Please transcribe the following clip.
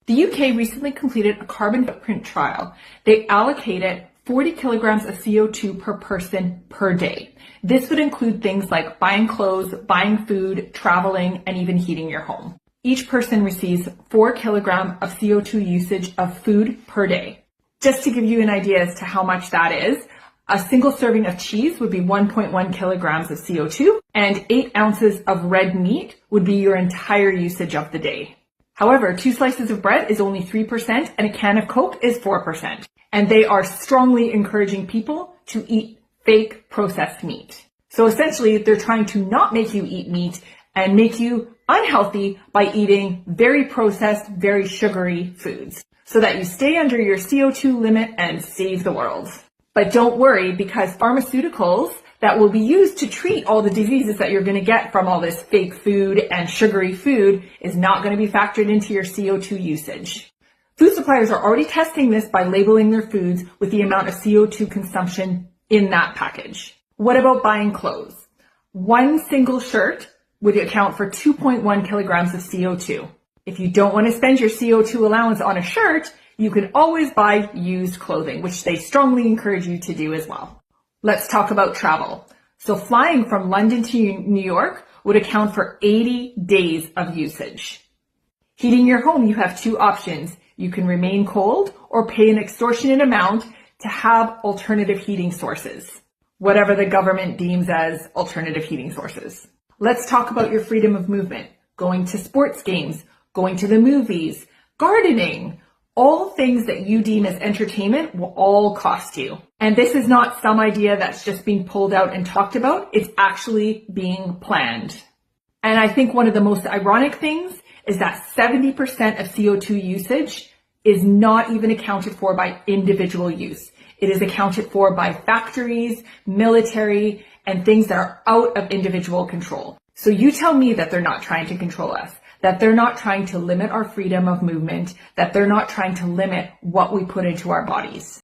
The UK recently completed a carbon footprint trial. They allocated 40 kilograms of CO2 per person per day. This would include things like buying clothes, buying food, traveling, and even heating your home. Each person receives 4 kilograms of CO2 usage of food per day. Just to give you an idea as to how much that is, a single serving of cheese would be 1.1 kilograms of CO2, and 8 ounces of red meat would be your entire usage of the day. However, 2 slices of bread is only 3% and a can of Coke is 4%. And they are strongly encouraging people to eat fake processed meat. So essentially, they're trying to not make you eat meat and make you unhealthy by eating very processed, very sugary foods so that you stay under your CO2 limit and save the world. But don't worry, because pharmaceuticals that will be used to treat all the diseases that you're going to get from all this fake food and sugary food is not going to be factored into your CO2 usage. Food suppliers are already testing this by labeling their foods with the amount of CO2 consumption in that package. What about buying clothes? One single shirt would account for 2.1 kilograms of CO2. If you don't want to spend your CO2 allowance on a shirt, you can always buy used clothing, which they strongly encourage you to do as well. Let's talk about travel. So flying from London to New York would account for 80 days of usage. Heating your home, you have 2 options. You can remain cold or pay an extortionate amount to have alternative heating sources, whatever the government deems as alternative heating sources. Let's talk about your freedom of movement, going to sports games, going to the movies, gardening. All things that you deem as entertainment will all cost you. And this is not some idea that's just being pulled out and talked about. It's actually being planned. And I think one of the most ironic things is that 70% of CO2 usage is not even accounted for by individual use. It is accounted for by factories, military, and things that are out of individual control. So you tell me that they're not trying to control us, that they're not trying to limit our freedom of movement, that they're not trying to limit what we put into our bodies.